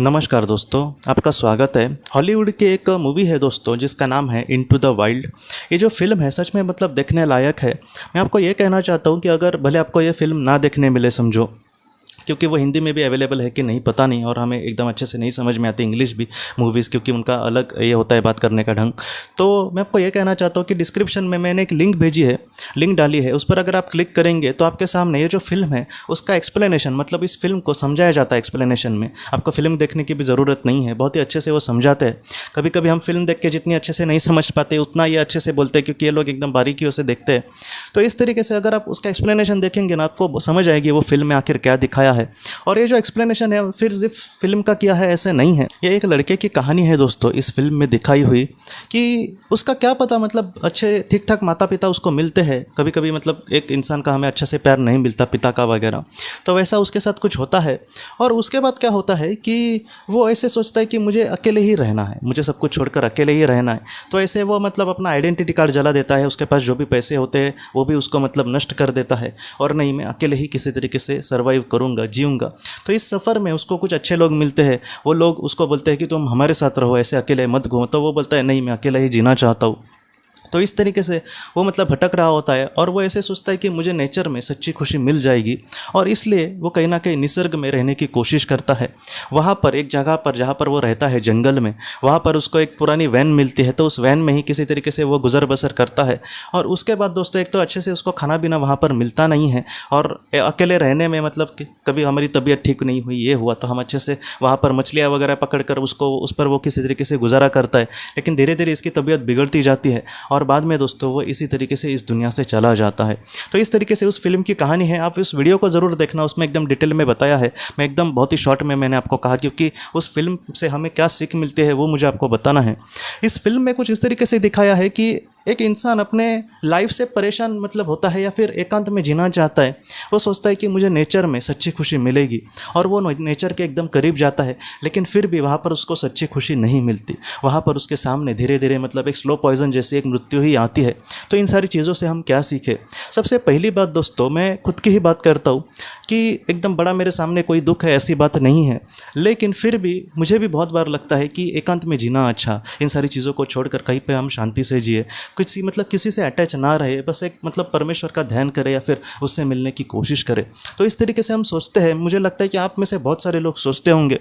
नमस्कार दोस्तों, आपका स्वागत है। हॉलीवुड की एक मूवी है दोस्तों जिसका नाम है इनटू द वाइल्ड। ये जो फ़िल्म है सच में मतलब देखने लायक है। मैं आपको ये कहना चाहता हूँ कि अगर भले आपको ये फ़िल्म ना देखने मिले समझो, क्योंकि वो हिंदी में भी अवेलेबल है कि नहीं पता नहीं, और हमें एकदम अच्छे से नहीं समझ में आती इंग्लिश भी मूवीज़, क्योंकि उनका अलग ये होता है बात करने का ढंग। तो मैं आपको ये कहना चाहता हूँ कि डिस्क्रिप्शन में मैंने एक लिंक भेजी है, लिंक डाली है, उस पर अगर आप क्लिक करेंगे तो आपके सामने ये जो फिल्म है उसका एक्सप्लेनेशन, मतलब इस फिल्म को समझाया जाता है एक्सप्लेनेशन में। आपको फिल्म देखने की भी ज़रूरत नहीं है, बहुत ही अच्छे से वो समझाते हैं। कभी कभी हम फिल्म देख के जितनी अच्छे से नहीं समझ पाते उतना ये अच्छे से बोलते हैं, क्योंकि ये लोग एकदम बारीकियों से देखते हैं। तो इस तरीके से अगर आप उसका एक्सप्लेनेशन देखेंगे ना, आपको समझ आएगी वो फिल्म में आखिर क्या दिखाया है। और ये जो एक्सप्लेनेशन है फिर सिर्फ फिल्म का किया है ऐसे नहीं है, ये एक लड़के की कहानी है दोस्तों इस फिल्म में दिखाई हुई, कि उसका क्या पता, मतलब अच्छे ठीक ठाक माता पिता उसको मिलते हैं। कभी कभी मतलब एक इंसान का हमें अच्छे से प्यार नहीं मिलता पिता का वगैरह, तो वैसा उसके साथ कुछ होता है। और उसके बाद क्या होता है कि वो ऐसे सोचता है कि मुझे अकेले ही रहना है, मुझे सब कुछ छोड़कर अकेले ही रहना है। तो ऐसे वो मतलब अपना आइडेंटिटी कार्ड जला देता है, उसके पास जो भी पैसे होते हैं वो भी उसको मतलब नष्ट कर देता है, और नहीं मैं अकेले ही किसी तरीके से सर्वाइव करूँगा, जीऊँगा। तो इस सफ़र में उसको कुछ अच्छे लोग मिलते हैं, वो लोग उसको बोलते हैं कि तुम हमारे साथ रहो, ऐसे अकेले मत घूमो। तो वो बोलता है नहीं, मैं अकेला ही जीना चाहता हूँ। तो इस तरीके से वो मतलब भटक रहा होता है, और वो ऐसे सोचता है कि मुझे नेचर में सच्ची खुशी मिल जाएगी, और इसलिए वो कहीं ना कहीं निसर्ग में रहने की कोशिश करता है। वहाँ पर एक जगह पर जहाँ पर वो रहता है जंगल में, वहाँ पर उसको एक पुरानी वैन मिलती है, तो उस वैन में ही किसी तरीके से वो गुजर बसर करता है। और उसके बाद दोस्तों एक तो अच्छे से उसको खाना पीना वहाँ पर मिलता नहीं है, और अकेले रहने में मतलब कि कभी हमारी तबीयत ठीक नहीं हुई, ये हुआ, तो हम अच्छे से वहाँ पर मछलियाँ वगैरह पकड़ कर उसको उस पर वो किसी तरीके से गुजारा करता है। लेकिन धीरे धीरे इसकी तबीयत बिगड़ती जाती है, और बाद में दोस्तों वो इसी तरीके से इस दुनिया से चला जाता है। तो इस तरीके से उस फिल्म की कहानी है। आप इस वीडियो को ज़रूर देखना, उसमें एकदम डिटेल में बताया है। मैं एकदम बहुत ही शॉर्ट में मैंने आपको कहा, क्योंकि उस फिल्म से हमें क्या सीख मिलती है वो मुझे आपको बताना है। इस फिल्म में कुछ इस तरीके से दिखाया है कि एक इंसान अपने लाइफ से परेशान मतलब होता है, या फिर एकांत में जीना चाहता है। वो सोचता है कि मुझे नेचर में सच्ची खुशी मिलेगी, और वो नेचर के एकदम करीब जाता है, लेकिन फिर भी वहाँ पर उसको सच्ची खुशी नहीं मिलती। वहाँ पर उसके सामने धीरे धीरे मतलब एक स्लो पॉइजन जैसी एक मृत्यु ही आती है। तो इन सारी चीज़ों से हम क्या सीखें? सबसे पहली बात दोस्तों, मैं खुद की ही बात करता हूँ कि एकदम बड़ा मेरे सामने कोई दुख है ऐसी बात नहीं है, लेकिन फिर भी मुझे भी बहुत बार लगता है कि एकांत में जीना अच्छा, इन सारी चीज़ों को छोड़कर कहीं पे हम शांति से जिए, किसी से अटैच ना रहे, बस एक मतलब परमेश्वर का ध्यान करे या फिर उससे मिलने की कोशिश करे। तो इस तरीके से हम सोचते हैं। मुझे लगता है कि आप में से बहुत सारे लोग सोचते होंगे,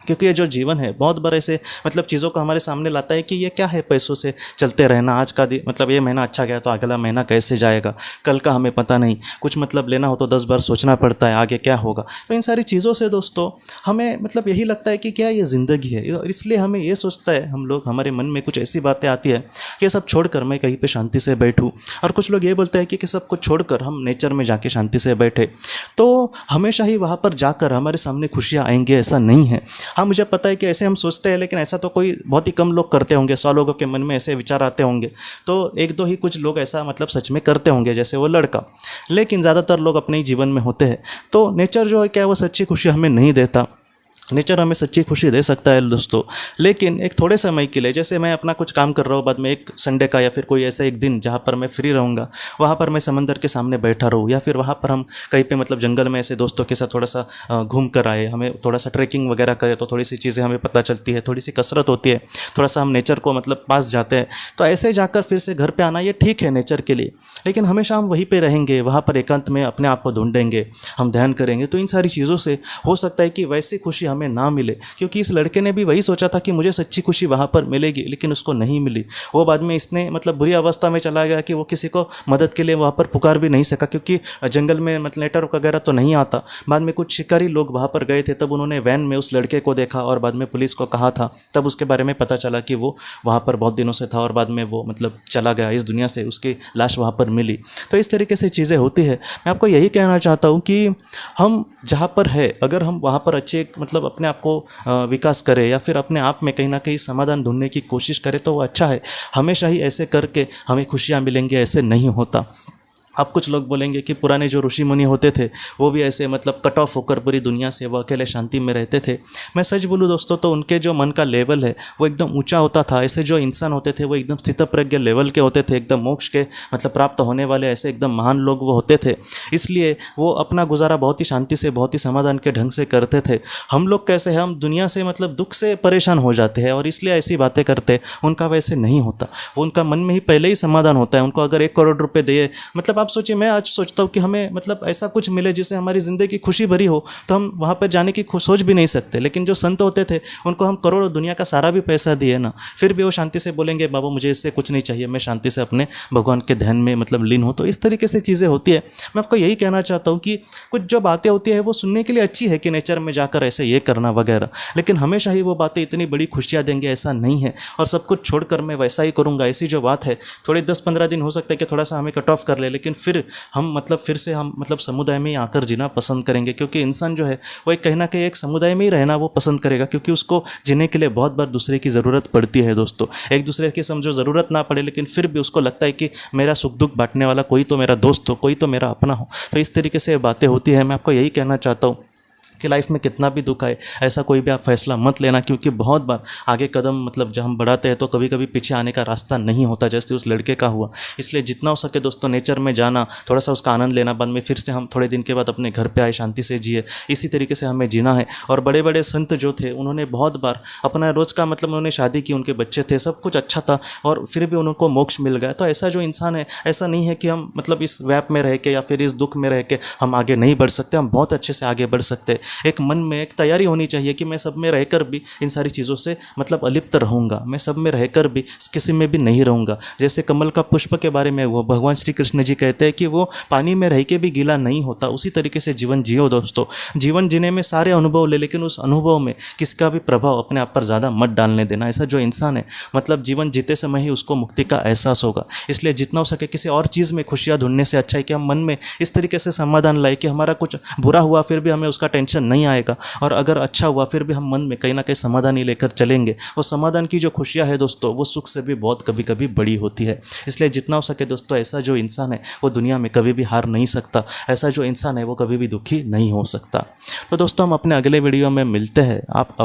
क्योंकि ये जो जीवन है बहुत बार ऐसे मतलब चीज़ों को हमारे सामने लाता है कि ये क्या है, पैसों से चलते रहना, आज का दिन मतलब ये महीना अच्छा गया तो अगला महीना कैसे जाएगा, कल का हमें पता नहीं, कुछ मतलब लेना हो तो 10 बार सोचना पड़ता है आगे क्या होगा। तो इन सारी चीज़ों से दोस्तों हमें मतलब यही लगता है कि क्या ये ज़िंदगी है, और इसलिए हमें ये सोचता है हम लोग, हमारे मन में कुछ ऐसी बातें आती है कि सब छोड़कर मैं कहीं पर शांति से बैठूँ। और कुछ लोग ये बोलते हैं कि सब कुछ छोड़कर हम नेचर में जाके शांति से बैठे, तो हमेशा ही वहाँ पर जाकर हमारे सामने खुशियाँ आएंगी, ऐसा नहीं है। हाँ, मुझे पता है कि ऐसे हम सोचते हैं, लेकिन ऐसा तो कोई बहुत ही कम लोग करते होंगे। 100 लोगों के मन में ऐसे विचार आते होंगे, तो एक दो ही कुछ लोग ऐसा मतलब सच में करते होंगे, जैसे वो लड़का। लेकिन ज़्यादातर लोग अपने ही जीवन में होते हैं। तो नेचर जो है क्या, वो सच्ची खुशी हमें नहीं देता। नेचर हमें सच्ची खुशी दे सकता है दोस्तों, लेकिन एक थोड़े समय के लिए। जैसे मैं अपना कुछ काम कर रहा हूँ, बाद में एक संडे का या फिर कोई ऐसा एक दिन जहाँ पर मैं फ्री रहूँगा, वहाँ पर मैं समंदर के सामने बैठा रहूँ, या फिर वहाँ पर हम कहीं पे मतलब जंगल में ऐसे दोस्तों के साथ थोड़ा सा घूम कर आए, हमें थोड़ा सा ट्रैकिंग वगैरह करें तो थोड़ी सी चीज़ें हमें पता चलती है, थोड़ी सी कसरत होती है, थोड़ा सा हम नेचर को मतलब पास जाते हैं। तो ऐसे जाकर फिर से घर पर आना ये ठीक है नेचर के लिए, लेकिन हमेशा हम वहीं पर रहेंगे, वहाँ पर एकांत में अपने आप को ढूंढेंगे, हम ध्यान करेंगे, तो इन सारी चीज़ों से हो सकता है कि वैसी खुशी हमें ना मिले। क्योंकि इस लड़के ने भी वही सोचा था कि मुझे सच्ची खुशी वहाँ पर मिलेगी, लेकिन उसको नहीं मिली। वो बाद में इसने मतलब बुरी अवस्था में चला गया कि वो किसी को मदद के लिए वहाँ पर पुकार भी नहीं सका, क्योंकि जंगल में मतलब नेटवर्क वगैरह तो नहीं आता। बाद में कुछ शिकारी लोग वहाँ पर गए थे, तब उन्होंने वैन में उस लड़के को देखा और बाद में पुलिस को कहा था, तब उसके बारे में पता चला कि वो वहाँ पर बहुत दिनों से था, और बाद में वो मतलब चला गया इस दुनिया से, उसकी लाश वहाँ पर मिली। तो इस तरीके से चीज़ें होती है। मैं आपको यही कहना चाहता हूँ कि हम जहाँ पर है, अगर हम वहाँ पर अच्छे मतलब अपने आप को विकास करें, या फिर अपने आप में कहीं ना कहीं समाधान ढूंढने की कोशिश करें, तो वो अच्छा है। हमेशा ही ऐसे करके हमें खुशियाँ मिलेंगी, ऐसे नहीं होता। अब कुछ लोग बोलेंगे कि पुराने जो ऋषि मुनि होते थे वो भी ऐसे मतलब कट ऑफ होकर पूरी दुनिया से वो अकेले शांति में रहते थे। मैं सच बोलूँ दोस्तों तो उनके जो मन का लेवल है वो एकदम ऊंचा होता था। ऐसे जो इंसान होते थे वो एकदम स्थितप्रज्ञ लेवल के होते थे, एकदम मोक्ष के मतलब प्राप्त होने वाले ऐसे एकदम महान लोग वो होते थे। इसलिए वो अपना गुजारा बहुत ही शांति से, बहुत ही समाधान के ढंग से करते थे। हम लोग कैसे हैं, हम दुनिया से मतलब दुख से परेशान हो जाते हैं और इसलिए ऐसी बातें करते। उनका वैसे नहीं होता, उनका मन में ही पहले ही समाधान होता है। उनको अगर 1 करोड़ रुपए दिए, मतलब आप सोचिए, मैं आज सोचता हूँ कि हमें मतलब ऐसा कुछ मिले जिससे हमारी ज़िंदगी खुशी भरी हो, तो हम वहाँ पर जाने की सोच भी नहीं सकते। लेकिन जो संत होते थे उनको हम करोड़ों दुनिया का सारा भी पैसा दिए ना, फिर भी वो शांति से बोलेंगे बाबा मुझे इससे कुछ नहीं चाहिए, मैं शांति से अपने भगवान के ध्यान में मतलब लीन हो। तो इस तरीके से चीज़ें होती है। मैं आपको यही कहना चाहता हूँ कि कुछ जो बातें होती है वो सुनने के लिए अच्छी है कि नेचर में जाकर ऐसे ये करना वगैरह, लेकिन हमेशा ही वो बातें इतनी बड़ी खुशियाँ देंगे ऐसा नहीं है। और सब कुछ छोड़कर मैं वैसा ही करूँगा, ऐसी जो बात है थोड़े 10-15 दिन हो सकता है कि थोड़ा सा हमें कट ऑफ कर ले, लेकिन फिर हम मतलब फिर से हम मतलब समुदाय में ही आकर जीना पसंद करेंगे। क्योंकि इंसान जो है वो एक कहीं ना कहीं एक समुदाय में ही रहना वो पसंद करेगा, क्योंकि उसको जीने के लिए बहुत बार दूसरे की ज़रूरत पड़ती है दोस्तों। एक दूसरे की समझो ज़रूरत ना पड़े, लेकिन फिर भी उसको लगता है कि मेरा सुख दुख बांटने वाला कोई तो मेरा दोस्त हो, कोई तो मेरा अपना हो। तो इस तरीके से बातें होती है। मैं आपको यही कहना चाहता हूँ कि लाइफ में कितना भी दुख आए ऐसा कोई भी आप फैसला मत लेना, क्योंकि बहुत बार आगे कदम मतलब जब हम बढ़ाते हैं तो कभी कभी पीछे आने का रास्ता नहीं होता, जैसे उस लड़के का हुआ। इसलिए जितना हो सके दोस्तों नेचर में जाना, थोड़ा सा उसका आनंद लेना, बाद में फिर से हम थोड़े दिन के बाद अपने घर पे आए, शांति से जिए। इसी तरीके से हमें जीना है। और बड़े बड़े संत जो थे उन्होंने बहुत बार अपना रोज़ का मतलब उन्होंने शादी की, उनके बच्चे थे, सब कुछ अच्छा था और फिर भी उनको मोक्ष मिल गया। तो ऐसा जो इंसान है, ऐसा नहीं है कि हम मतलब इस व्याप में रह के या फिर इस दुख में रह के हम आगे नहीं बढ़ सकते। हम बहुत अच्छे से आगे बढ़ सकते। एक मन में एक तैयारी होनी चाहिए कि मैं सब में रहकर भी इन सारी चीज़ों से मतलब अलिप्त रहूँगा, मैं सब में रहकर भी किसी में भी नहीं रहूँगा। जैसे कमल का पुष्प के बारे में वो भगवान श्री कृष्ण जी कहते हैं कि वो पानी में रह के भी गीला नहीं होता। उसी तरीके से जीवन जियो दोस्तों। जीवन जीने में सारे अनुभव ले, लेकिन उस अनुभव में किसका भी प्रभाव अपने आप पर ज़्यादा मत डालने देना। ऐसा जो इंसान है मतलब जीवन जीते समय ही उसको मुक्ति का एहसास होगा। इसलिए जितना हो सके किसी और चीज़ में खुशियाँ ढूंढने से अच्छा है कि हम मन में इस तरीके से समाधान लाए कि हमारा कुछ बुरा हुआ फिर भी हमें उसका टेंशन नहीं आएगा, और अगर अच्छा हुआ फिर भी हम मन में कहीं ना कहीं समाधान ही लेकर चलेंगे। वो समाधान की जो खुशियाँ है दोस्तों वो सुख से भी बहुत कभी कभी बड़ी होती है। इसलिए जितना हो सके दोस्तों ऐसा जो इंसान है वो दुनिया में कभी भी हार नहीं सकता। ऐसा जो इंसान है वो कभी भी दुखी नहीं हो सकता। तो दोस्तों हम अपने अगले वीडियो में मिलते हैं। आप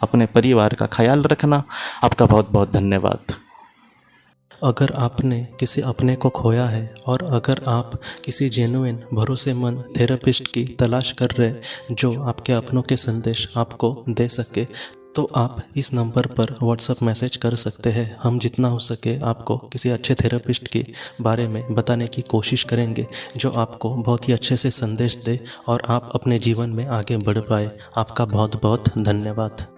अपने परिवार का ख्याल रखना। आपका बहुत बहुत धन्यवाद। अगर आपने किसी अपने को खोया है और अगर आप किसी जेन्युइन भरोसेमंद थेरेपिस्ट की तलाश कर रहे जो आपके अपनों के संदेश आपको दे सके, तो आप इस नंबर पर व्हाट्सएप मैसेज कर सकते हैं। हम जितना हो सके आपको किसी अच्छे थेरेपिस्ट के बारे में बताने की कोशिश करेंगे जो आपको बहुत ही अच्छे से संदेश दे और आप अपने जीवन में आगे बढ़ पाए। आपका बहुत बहुत धन्यवाद।